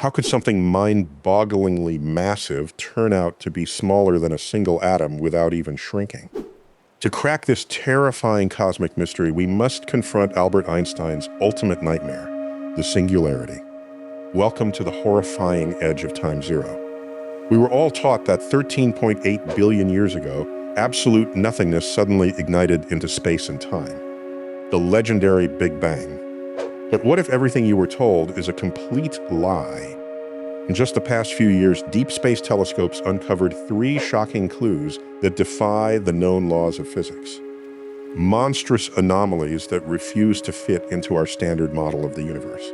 How could something mind-bogglingly massive turn out to be smaller than a single atom without even shrinking? To crack this terrifying cosmic mystery, we must confront Albert Einstein's ultimate nightmare, the singularity. Welcome to the horrifying edge of time zero. We were all taught that 13.8 billion years ago, absolute nothingness suddenly ignited into space and time. The legendary Big Bang. But what if everything you were told is a complete lie? In just the past few years, deep space telescopes uncovered 3 shocking clues that defy the known laws of physics. Monstrous anomalies that refuse to fit into our standard model of the universe.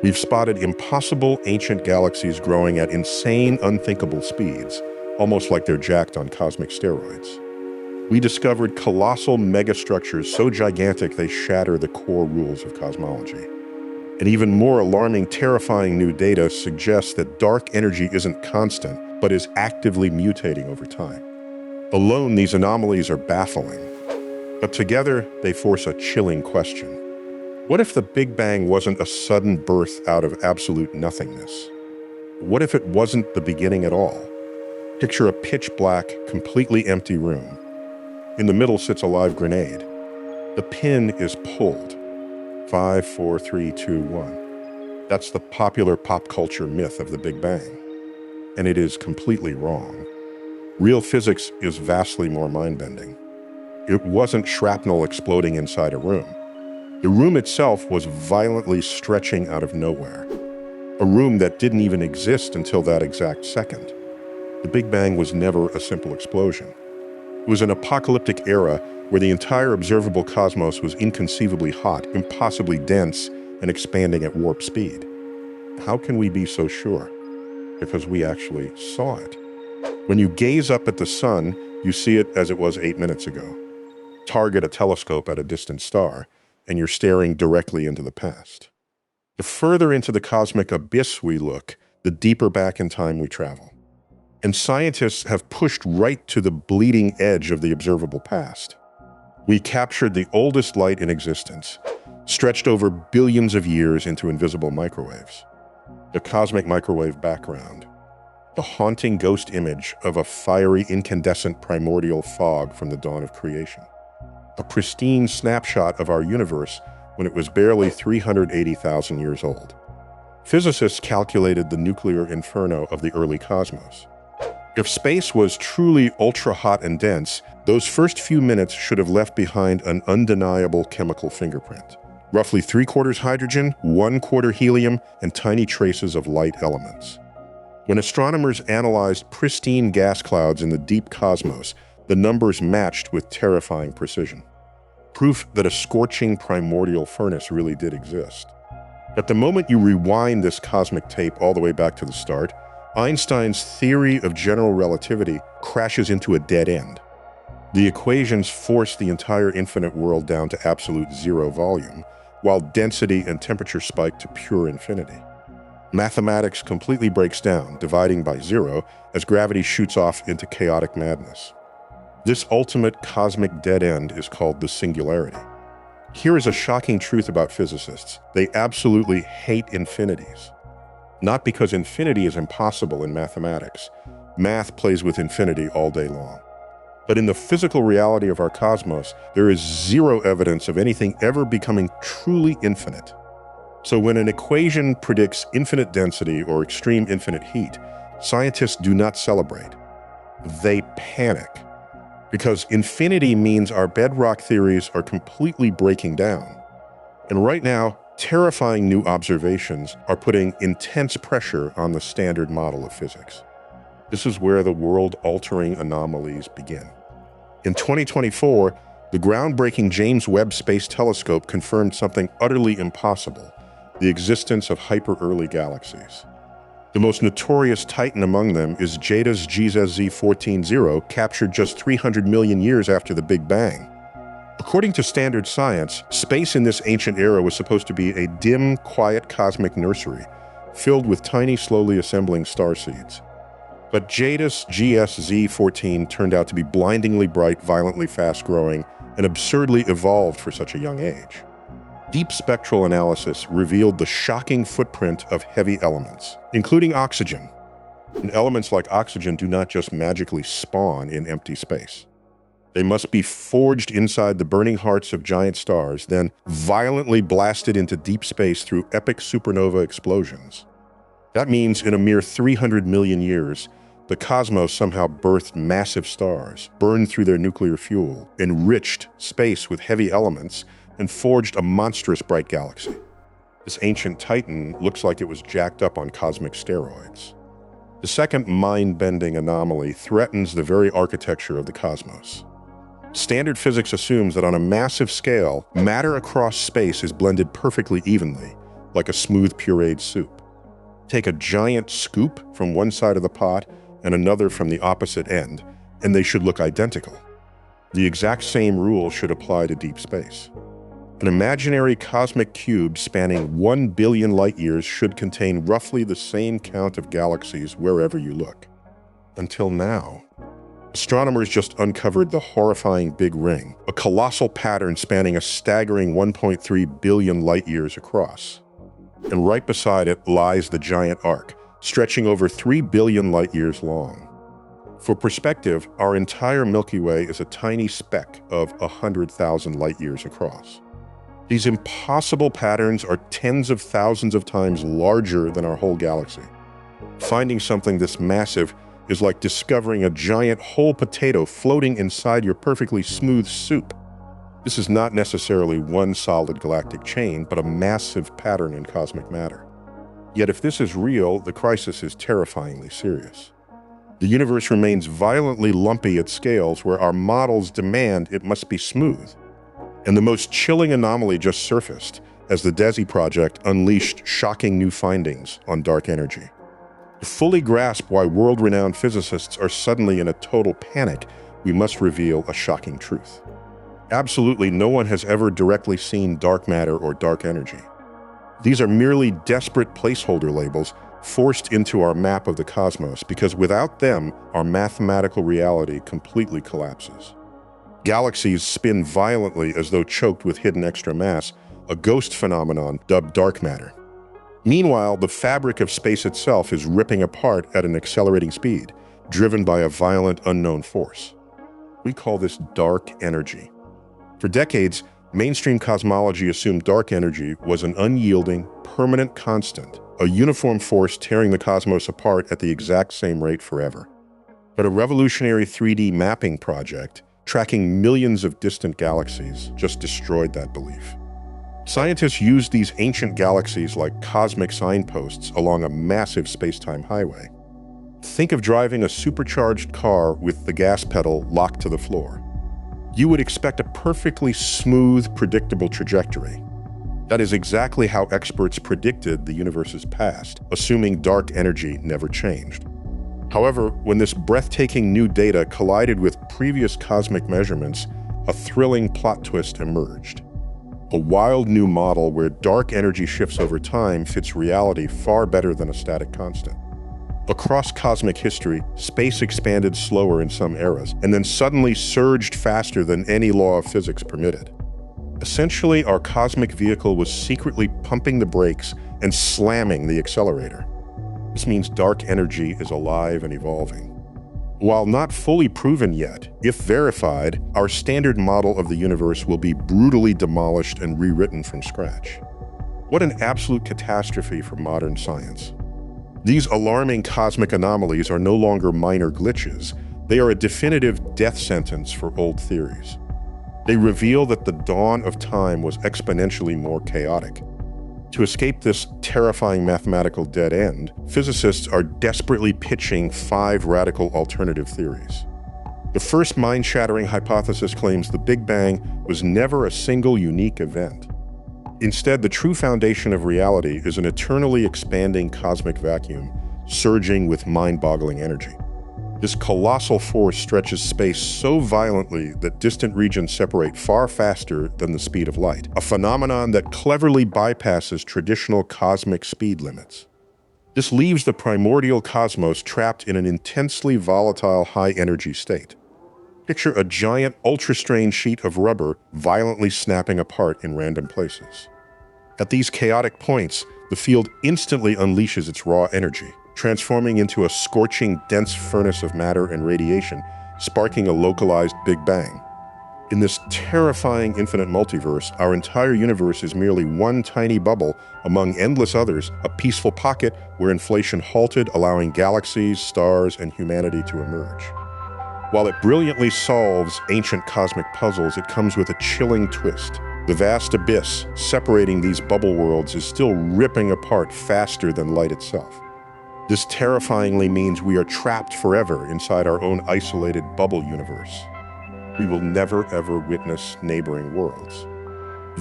We've spotted impossible ancient galaxies growing at insane, unthinkable speeds, almost like they're jacked on cosmic steroids. We discovered colossal megastructures so gigantic they shatter the core rules of cosmology. And even more alarming, terrifying new data suggests that dark energy isn't constant, but is actively mutating over time. Alone, these anomalies are baffling. But together, they force a chilling question. What if the Big Bang wasn't a sudden birth out of absolute nothingness? What if it wasn't the beginning at all? Picture a pitch-black, completely empty room. In the middle sits a live grenade. The pin is pulled. 5, 4, 3, 2, 1. That's the popular pop culture myth of the Big Bang. And it is completely wrong. Real physics is vastly more mind-bending. It wasn't shrapnel exploding inside a room. The room itself was violently stretching out of nowhere. A room that didn't even exist until that exact second. The Big Bang was never a simple explosion. It was an apocalyptic era where the entire observable cosmos was inconceivably hot, impossibly dense, and expanding at warp speed. How can we be so sure? Because we actually saw it. When you gaze up at the sun, you see it as it was 8 minutes ago. Target a telescope at a distant star, and you're staring directly into the past. The further into the cosmic abyss we look, the deeper back in time we travel. And scientists have pushed right to the bleeding edge of the observable past. We captured the oldest light in existence, stretched over billions of years into invisible microwaves. The cosmic microwave background. The haunting ghost image of a fiery, incandescent primordial fog from the dawn of creation. A pristine snapshot of our universe when it was barely 380,000 years old. Physicists calculated the nuclear inferno of the early cosmos. If space was truly ultra-hot and dense, those first few minutes should have left behind an undeniable chemical fingerprint. Roughly 3/4 hydrogen, 1/4 helium, and tiny traces of light elements. When astronomers analyzed pristine gas clouds in the deep cosmos, the numbers matched with terrifying precision. Proof that a scorching primordial furnace really did exist. At the moment you rewind this cosmic tape all the way back to the start, Einstein's theory of general relativity crashes into a dead end. The equations force the entire infinite world down to absolute zero volume, while density and temperature spike to pure infinity. Mathematics completely breaks down, dividing by zero, as gravity shoots off into chaotic madness. This ultimate cosmic dead end is called the singularity. Here is a shocking truth about physicists. They absolutely hate infinities. Not because infinity is impossible in mathematics. Math plays with infinity all day long. But in the physical reality of our cosmos, there is zero evidence of anything ever becoming truly infinite. So when an equation predicts infinite density or extreme infinite heat, scientists do not celebrate. They panic. Because infinity means our bedrock theories are completely breaking down. And right now, terrifying new observations are putting intense pressure on the standard model of physics. This is where the world-altering anomalies begin. In 2024, the groundbreaking James Webb Space Telescope confirmed something utterly impossible, the existence of hyper-early galaxies. The most notorious titan among them is JEDA's GZZ 14-0, captured just 300 million years after the Big Bang. According to standard science, space in this ancient era was supposed to be a dim, quiet cosmic nursery, filled with tiny, slowly assembling star seeds. But JEDA's GZZ-14 turned out to be blindingly bright, violently fast-growing, and absurdly evolved for such a young age. Deep spectral analysis revealed the shocking footprint of heavy elements, including oxygen. And elements like oxygen do not just magically spawn in empty space. They must be forged inside the burning hearts of giant stars, then violently blasted into deep space through epic supernova explosions. That means in a mere 300 million years, the cosmos somehow birthed massive stars, burned through their nuclear fuel, enriched space with heavy elements, and forged a monstrous bright galaxy. This ancient titan looks like it was jacked up on cosmic steroids. The second mind-bending anomaly threatens the very architecture of the cosmos. Standard physics assumes that on a massive scale, matter across space is blended perfectly evenly, like a smooth pureed soup. Take a giant scoop from one side of the pot and another from the opposite end, and they should look identical. The exact same rule should apply to deep space. An imaginary cosmic cube spanning 1 billion light-years should contain roughly the same count of galaxies wherever you look. Until now. Astronomers just uncovered the horrifying Big Ring, a colossal pattern spanning a staggering 1.3 billion light-years across. And right beside it lies the giant arc, stretching over 3 billion light-years long. For perspective, our entire Milky Way is a tiny speck of 100,000 light-years across. These impossible patterns are tens of thousands of times larger than our whole galaxy. Finding something this massive is like discovering a giant whole potato floating inside your perfectly smooth soup. This is not necessarily one solid galactic chain, but a massive pattern in cosmic matter. Yet if this is real, the crisis is terrifyingly serious. The universe remains violently lumpy at scales where our models demand it must be smooth. And the most chilling anomaly just surfaced as the DESI project unleashed shocking new findings on dark energy. To fully grasp why world-renowned physicists are suddenly in a total panic, we must reveal a shocking truth. Absolutely no one has ever directly seen dark matter or dark energy. These are merely desperate placeholder labels forced into our map of the cosmos because without them, our mathematical reality completely collapses. Galaxies spin violently as though choked with hidden extra mass, a ghost phenomenon dubbed dark matter. Meanwhile, the fabric of space itself is ripping apart at an accelerating speed, driven by a violent unknown force. We call this dark energy. For decades, mainstream cosmology assumed dark energy was an unyielding, permanent constant, a uniform force tearing the cosmos apart at the exact same rate forever. But a revolutionary 3D mapping project tracking millions of distant galaxies just destroyed that belief. Scientists used these ancient galaxies like cosmic signposts along a massive spacetime highway. Think of driving a supercharged car with the gas pedal locked to the floor. You would expect a perfectly smooth, predictable trajectory. That is exactly how experts predicted the universe's past, assuming dark energy never changed. However, when this breathtaking new data collided with previous cosmic measurements, a thrilling plot twist emerged. A wild new model where dark energy shifts over time fits reality far better than a static constant. Across cosmic history, space expanded slower in some eras, and then suddenly surged faster than any law of physics permitted. Essentially, our cosmic vehicle was secretly pumping the brakes and slamming the accelerator. This means dark energy is alive and evolving. While not fully proven yet, if verified, our standard model of the universe will be brutally demolished and rewritten from scratch. What an absolute catastrophe for modern science. These alarming cosmic anomalies are no longer minor glitches. They are a definitive death sentence for old theories. They reveal that the dawn of time was exponentially more chaotic. To escape this terrifying mathematical dead end, physicists are desperately pitching 5 radical alternative theories. The first mind-shattering hypothesis claims the Big Bang was never a single unique event. Instead, the true foundation of reality is an eternally expanding cosmic vacuum, surging with mind-boggling energy. This colossal force stretches space so violently that distant regions separate far faster than the speed of light, a phenomenon that cleverly bypasses traditional cosmic speed limits. This leaves the primordial cosmos trapped in an intensely volatile high-energy state. Picture a giant, ultra-strained sheet of rubber violently snapping apart in random places. At these chaotic points, the field instantly unleashes its raw energy, transforming into a scorching, dense furnace of matter and radiation, sparking a localized Big Bang. In this terrifying infinite multiverse, our entire universe is merely one tiny bubble among endless others, a peaceful pocket where inflation halted, allowing galaxies, stars, and humanity to emerge. While it brilliantly solves ancient cosmic puzzles, it comes with a chilling twist. The vast abyss separating these bubble worlds is still ripping apart faster than light itself. This terrifyingly means we are trapped forever inside our own isolated bubble universe. We will never ever witness neighboring worlds.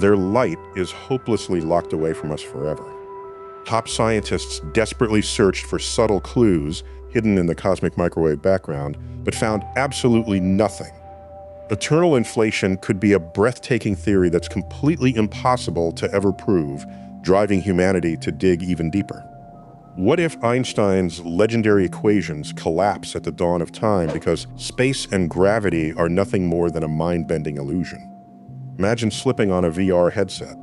Their light is hopelessly locked away from us forever. Top scientists desperately searched for subtle clues hidden in the cosmic microwave background, but found absolutely nothing. Eternal inflation could be a breathtaking theory that's completely impossible to ever prove, driving humanity to dig even deeper. What if Einstein's legendary equations collapse at the dawn of time because space and gravity are nothing more than a mind-bending illusion? Imagine slipping on a VR headset.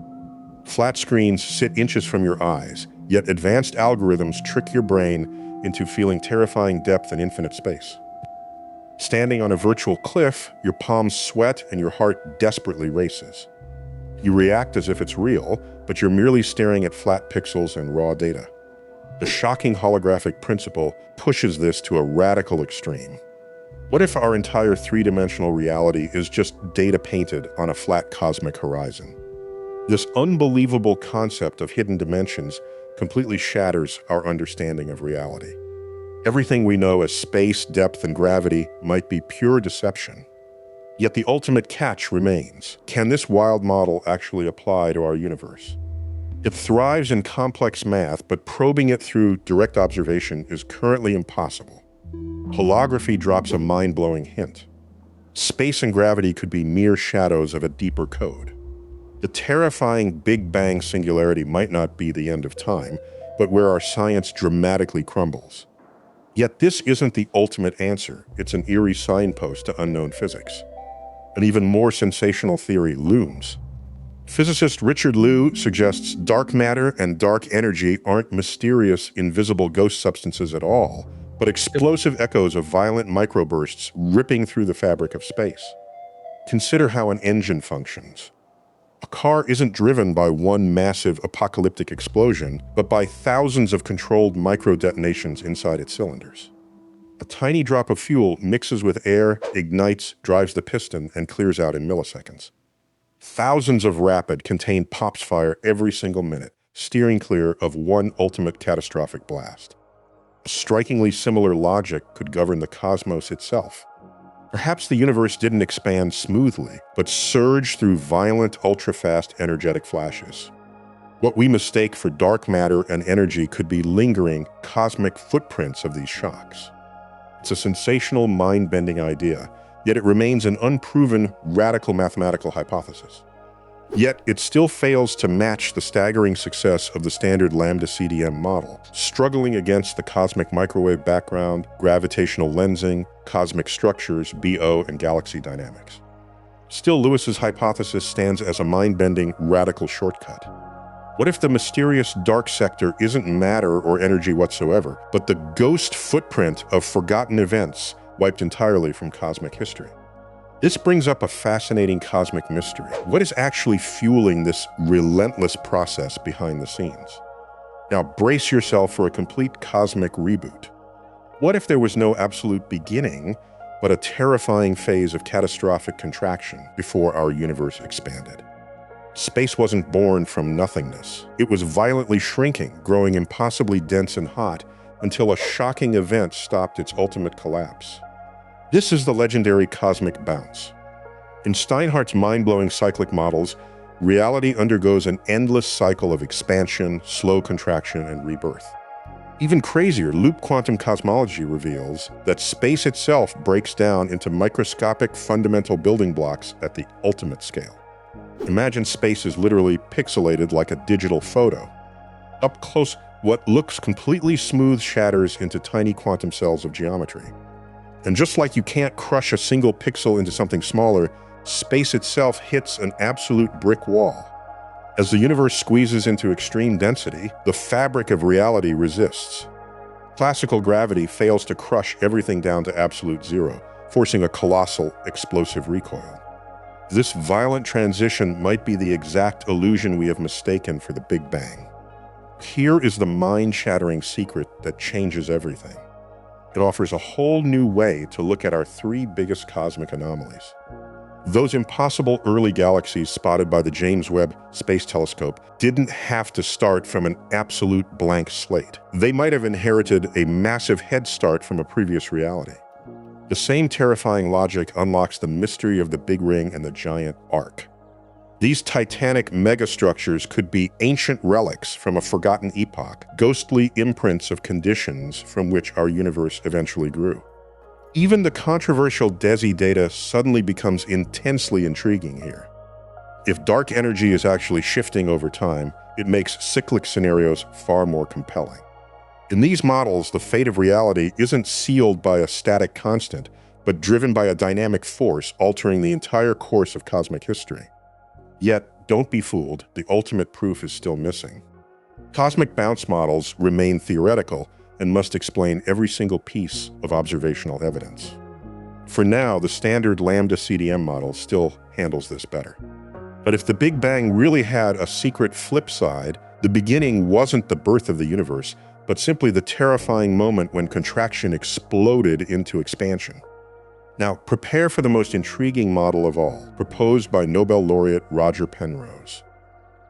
Flat screens sit inches from your eyes, yet advanced algorithms trick your brain into feeling terrifying depth and infinite space. Standing on a virtual cliff, your palms sweat and your heart desperately races. You react as if it's real, but you're merely staring at flat pixels and raw data. The shocking holographic principle pushes this to a radical extreme. What if our entire three-dimensional reality is just data painted on a flat cosmic horizon? This unbelievable concept of hidden dimensions completely shatters our understanding of reality. Everything we know as space, depth, and gravity might be pure deception. Yet the ultimate catch remains. Can this wild model actually apply to our universe? It thrives in complex math, but probing it through direct observation is currently impossible. Holography drops a mind-blowing hint. Space and gravity could be mere shadows of a deeper code. The terrifying Big Bang singularity might not be the end of time, but where our science dramatically crumbles. Yet this isn't the ultimate answer. It's an eerie signpost to unknown physics. An even more sensational theory looms. Physicist Richard Liu suggests dark matter and dark energy aren't mysterious, invisible ghost substances at all, but explosive echoes of violent microbursts ripping through the fabric of space. Consider how an engine functions. A car isn't driven by one massive apocalyptic explosion, but by thousands of controlled micro-detonations inside its cylinders. A tiny drop of fuel mixes with air, ignites, drives the piston, and clears out in milliseconds. Thousands of rapid, contained pops fire every single minute, steering clear of one ultimate catastrophic blast. A strikingly similar logic could govern the cosmos itself. Perhaps the universe didn't expand smoothly, but surged through violent, ultra-fast energetic flashes. What we mistake for dark matter and energy could be lingering, cosmic footprints of these shocks. It's a sensational, mind-bending idea, yet it remains an unproven, radical mathematical hypothesis. Yet it still fails to match the staggering success of the standard lambda CDM model, struggling against the cosmic microwave background, gravitational lensing, cosmic structures, BO, and galaxy dynamics. Still, Lewis's hypothesis stands as a mind-bending, radical shortcut. What if the mysterious dark sector isn't matter or energy whatsoever, but the ghost footprint of forgotten events wiped entirely from cosmic history? This brings up a fascinating cosmic mystery. What is actually fueling this relentless process behind the scenes? Now brace yourself for a complete cosmic reboot. What if there was no absolute beginning, but a terrifying phase of catastrophic contraction before our universe expanded? Space wasn't born from nothingness. It was violently shrinking, growing impossibly dense and hot, until a shocking event stopped its ultimate collapse. This is the legendary cosmic bounce. In Steinhardt's mind-blowing cyclic models, reality undergoes an endless cycle of expansion, slow contraction, and rebirth. Even crazier, loop quantum cosmology reveals that space itself breaks down into microscopic fundamental building blocks at the ultimate scale. Imagine space is literally pixelated like a digital photo. Up close, what looks completely smooth shatters into tiny quantum cells of geometry. And just like you can't crush a single pixel into something smaller, space itself hits an absolute brick wall. As the universe squeezes into extreme density, the fabric of reality resists. Classical gravity fails to crush everything down to absolute zero, forcing a colossal, explosive recoil. This violent transition might be the exact illusion we have mistaken for the Big Bang. Here is the mind-shattering secret that changes everything. It offers a whole new way to look at our three biggest cosmic anomalies. Those impossible early galaxies spotted by the James Webb Space Telescope didn't have to start from an absolute blank slate. They might have inherited a massive head start from a previous reality. The same terrifying logic unlocks the mystery of the Big Ring and the giant arc. These titanic megastructures could be ancient relics from a forgotten epoch, ghostly imprints of conditions from which our universe eventually grew. Even the controversial DESI data suddenly becomes intensely intriguing here. If dark energy is actually shifting over time, it makes cyclic scenarios far more compelling. In these models, the fate of reality isn't sealed by a static constant, but driven by a dynamic force altering the entire course of cosmic history. Yet, don't be fooled, the ultimate proof is still missing. Cosmic bounce models remain theoretical and must explain every single piece of observational evidence. For now, the standard lambda CDM model still handles this better. But if the Big Bang really had a secret flip side, the beginning wasn't the birth of the universe, but simply the terrifying moment when contraction exploded into expansion. Now, prepare for the most intriguing model of all, proposed by Nobel laureate Roger Penrose.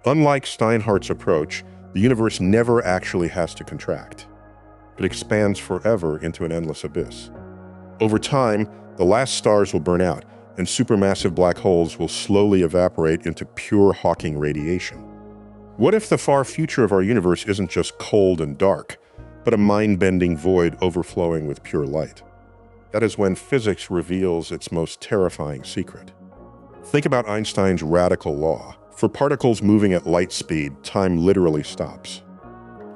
Unlike Steinhardt's approach, the universe never actually has to contract. It expands forever into an endless abyss. Over time, the last stars will burn out, and supermassive black holes will slowly evaporate into pure Hawking radiation. What if the far future of our universe isn't just cold and dark, but a mind-bending void overflowing with pure light? That is when physics reveals its most terrifying secret. Think about Einstein's radical law. For particles moving at light speed, time literally stops.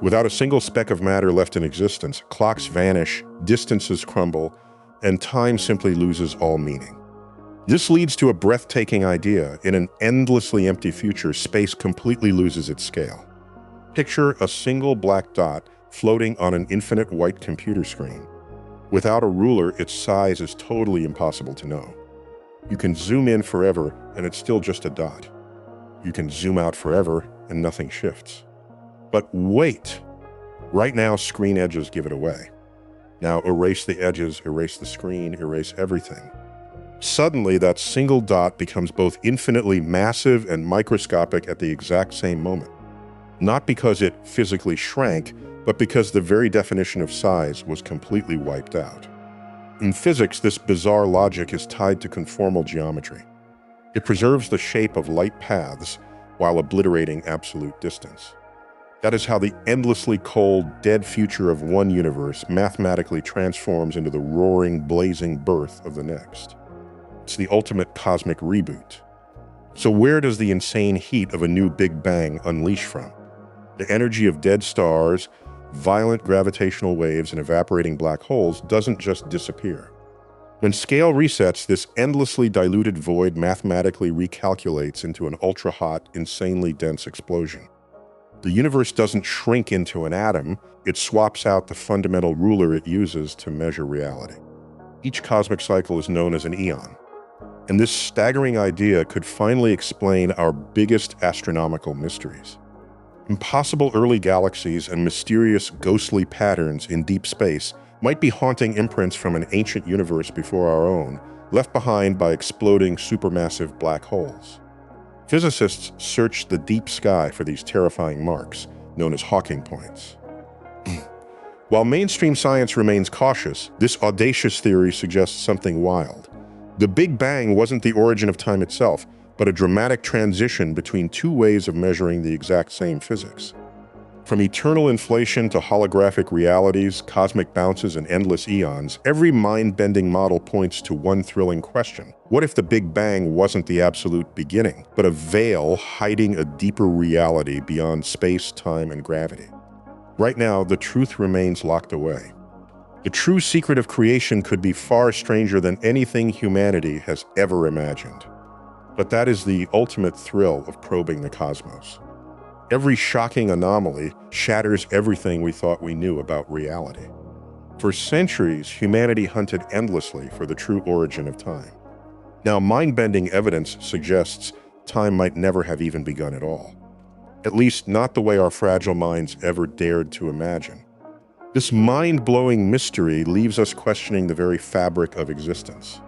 Without a single speck of matter left in existence, clocks vanish, distances crumble, and time simply loses all meaning. This leads to a breathtaking idea. In an endlessly empty future, space completely loses its scale. Picture a single black dot floating on an infinite white computer screen. Without a ruler, its size is totally impossible to know. You can zoom in forever, and it's still just a dot. You can zoom out forever, and nothing shifts. But wait! Right now, screen edges give it away. Now erase the edges, erase the screen, erase everything. Suddenly, that single dot becomes both infinitely massive and microscopic at the exact same moment. Not because it physically shrank, but because the very definition of size was completely wiped out. In physics, this bizarre logic is tied to conformal geometry. It preserves the shape of light paths while obliterating absolute distance. That is how the endlessly cold, dead future of one universe mathematically transforms into the roaring, blazing birth of the next. It's the ultimate cosmic reboot. So where does the insane heat of a new Big Bang unleash from? The energy of dead stars, violent gravitational waves, and evaporating black holes doesn't just disappear. When scale resets, this endlessly diluted void mathematically recalculates into an ultra-hot, insanely dense explosion. The universe doesn't shrink into an atom, it swaps out the fundamental ruler it uses to measure reality. Each cosmic cycle is known as an eon. And this staggering idea could finally explain our biggest astronomical mysteries. Impossible early galaxies and mysterious ghostly patterns in deep space might be haunting imprints from an ancient universe before our own, left behind by exploding supermassive black holes. Physicists search the deep sky for these terrifying marks, known as Hawking points. While mainstream science remains cautious, this audacious theory suggests something wild. The Big Bang wasn't the origin of time itself, but a dramatic transition between two ways of measuring the exact same physics. From eternal inflation to holographic realities, cosmic bounces, and endless eons, every mind-bending model points to one thrilling question. What if the Big Bang wasn't the absolute beginning, but a veil hiding a deeper reality beyond space, time, and gravity? Right now, the truth remains locked away. The true secret of creation could be far stranger than anything humanity has ever imagined. But that is the ultimate thrill of probing the cosmos. Every shocking anomaly shatters everything we thought we knew about reality. For centuries, humanity hunted endlessly for the true origin of time. Now, mind-bending evidence suggests time might never have even begun at all. At least not the way our fragile minds ever dared to imagine. This mind-blowing mystery leaves us questioning the very fabric of existence.